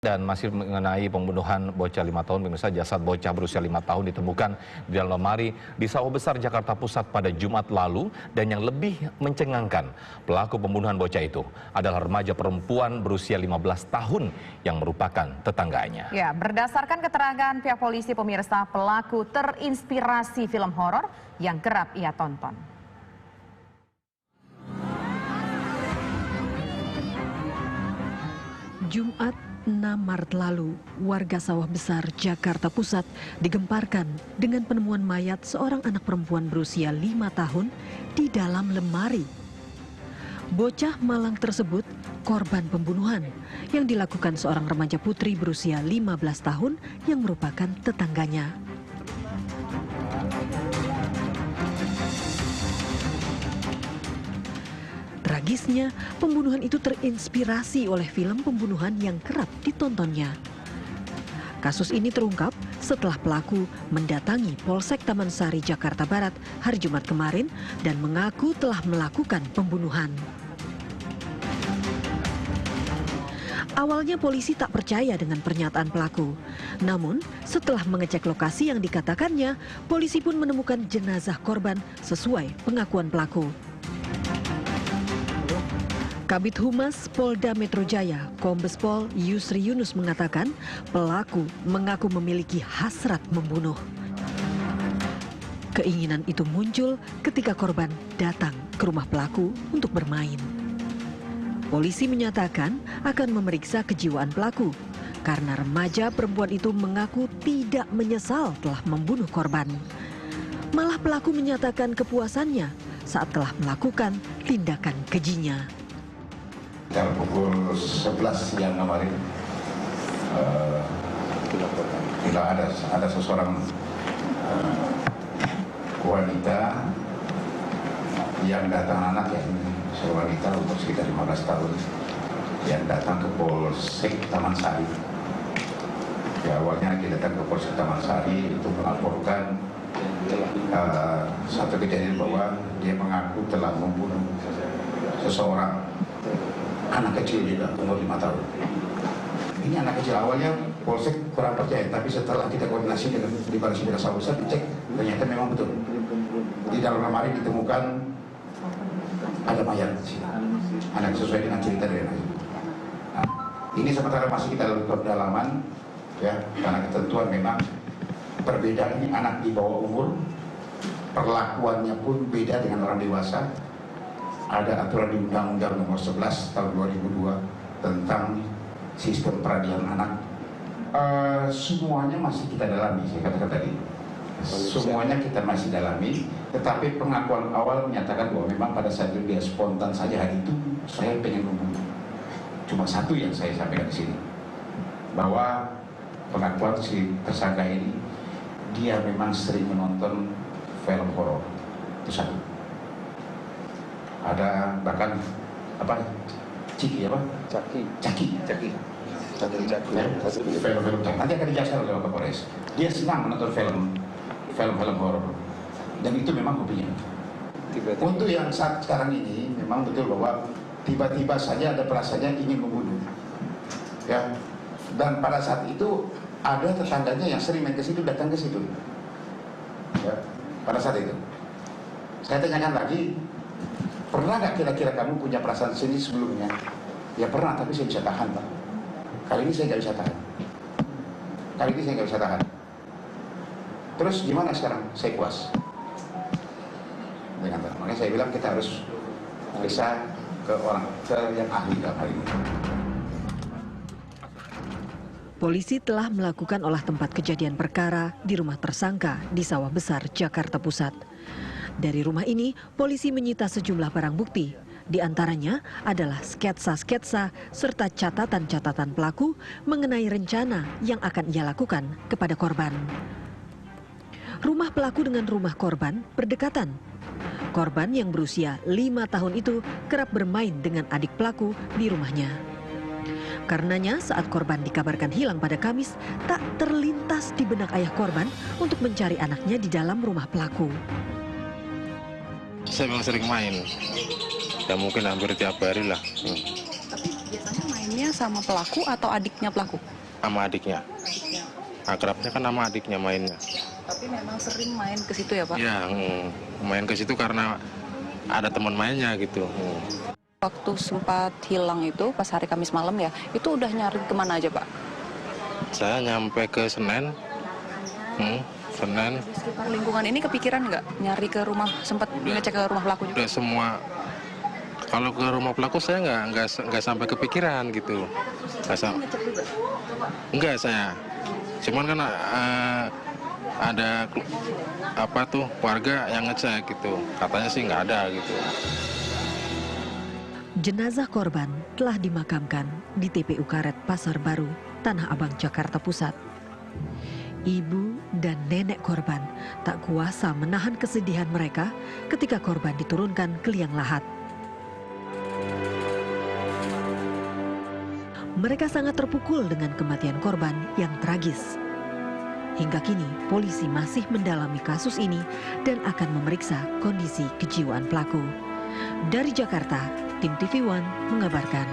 Dan masih mengenai pembunuhan bocah 5 tahun, pemirsa, jasad bocah berusia 5 tahun ditemukan di dalam lemari di Sawah Besar, Jakarta Pusat pada Jumat lalu. Dan yang lebih mencengangkan, pelaku pembunuhan bocah itu adalah remaja perempuan berusia 15 tahun yang merupakan tetangganya. Ya, berdasarkan keterangan pihak polisi, pemirsa, pelaku terinspirasi film horor yang kerap ia tonton. Jumat 6 Maret lalu, warga Sawah Besar, Jakarta Pusat digemparkan dengan penemuan mayat seorang anak perempuan berusia 5 tahun di dalam lemari. Bocah malang tersebut korban pembunuhan yang dilakukan seorang remaja putri berusia 15 tahun yang merupakan tetangganya. Tragisnya, pembunuhan itu terinspirasi oleh film pembunuhan yang kerap ditontonnya. Kasus ini terungkap setelah pelaku mendatangi Polsek Taman Sari, Jakarta Barat hari Jumat kemarin dan mengaku telah melakukan pembunuhan. Awalnya polisi tak percaya dengan pernyataan pelaku. Namun, setelah mengecek lokasi yang dikatakannya, polisi pun menemukan jenazah korban sesuai pengakuan pelaku. Kabid Humas Polda Metro Jaya, Kombes Pol Yusri Yunus mengatakan pelaku mengaku memiliki hasrat membunuh. Keinginan itu muncul ketika korban datang ke rumah pelaku untuk bermain. Polisi menyatakan akan memeriksa kejiwaan pelaku karena remaja perempuan itu mengaku tidak menyesal telah membunuh korban. Malah pelaku menyatakan kepuasannya saat telah melakukan tindakan kejinya. Sekitar pukul 11 siang kemarin, bila ada seseorang wanita yang datang, anak yang seorang wanita umur sekitar 15 tahun yang datang ke Polsek Taman Sari. Ya, awalnya dia datang ke Polsek Taman Sari untuk melaporkan satu kejadian bahwa dia mengaku telah membunuh seseorang. Anak kecil juga, umur 5 tahun. Ini anak kecil, awalnya Polsek kurang percaya, tapi setelah kita koordinasi dengan di Baris Krim Sawah Besar, dicek, ternyata memang betul. Di dalam lemari ditemukan ada mayat, anak sesuai dengan cerita dari anak. Nah, ini sementara masih kita lakukan pendalaman, ya, karena ketentuan memang perbedaannya anak di bawah umur, perlakuannya pun beda dengan orang dewasa. Ada aturan di Undang-Undang Nomor 11 Tahun 2002 tentang sistem peradilan anak. Semuanya masih kita dalami, saya katakan tadi. Semuanya kita masih dalami, tetapi pengakuan awal menyatakan bahwa memang pada saat itu dia spontan saja, hari itu saya pengen membunuh. Cuma satu yang saya sampaikan di sini, bahwa pengakuan si tersangka ini dia memang sering menonton film horor. Itu satu. Ada bahkan apa, Ciki apa? Caki. Film-film Caki. Nanti akan dijelaskan oleh Bapak Polres. Dia senang menonton film horor, dan itu memang hobinya. Untuk yang saat sekarang ini memang betul bahwa tiba-tiba saja ada perasaannya ingin membunuh. Ya. Dan pada saat itu ada tetangganya yang sering main ke situ, datang ke situ. Ya. Pada saat itu, saya tanyakan lagi, pernah nggak kira-kira kamu punya perasaan sini sebelumnya? Ya pernah, tapi saya bisa tahan, Pak. Kali ini saya nggak bisa tahan. Terus gimana sekarang? Saya puas. Makanya saya bilang kita harus periksa ke yang ahli dalam hal ini. Polisi telah melakukan olah tempat kejadian perkara di rumah tersangka di Sawah Besar, Jakarta Pusat. Dari rumah ini, polisi menyita sejumlah barang bukti. Di antaranya adalah sketsa-sketsa serta catatan-catatan pelaku mengenai rencana yang akan ia lakukan kepada korban. Rumah pelaku dengan rumah korban berdekatan. Korban yang berusia 5 tahun itu kerap bermain dengan adik pelaku di rumahnya. Karenanya saat korban dikabarkan hilang pada Kamis, tak terlintas di benak ayah korban untuk mencari anaknya di dalam rumah pelaku. Saya memang sering main, ya mungkin hampir tiap hari lah. Tapi biasanya mainnya mainnya sama pelaku atau adiknya pelaku? Sama adiknya. Akrabnya kan sama adiknya mainnya. Tapi memang sering main ke situ ya Pak? Iya, main ke situ karena ada teman mainnya gitu. Waktu sempat hilang itu pas hari Kamis malam ya, itu udah nyari kemana aja Pak? Saya nyampe ke Senen. Senen. Sekitar lingkungan ini kepikiran nggak nyari ke rumah, sempat ngecek ke rumah pelaku juga? Udah semua. Kalau ke rumah pelaku saya nggak sampai kepikiran gitu. Ngecek juga? Enggak saya. Cuman kan ada warga yang ngecek gitu. Katanya sih nggak ada gitu. Jenazah korban telah dimakamkan di TPU Karet Pasar Baru, Tanah Abang, Jakarta Pusat. Ibu dan nenek korban tak kuasa menahan kesedihan mereka ketika korban diturunkan ke liang lahat. Mereka sangat terpukul dengan kematian korban yang tragis. Hingga kini, polisi masih mendalami kasus ini dan akan memeriksa kondisi kejiwaan pelaku. Dari Jakarta, tim TV One mengabarkan.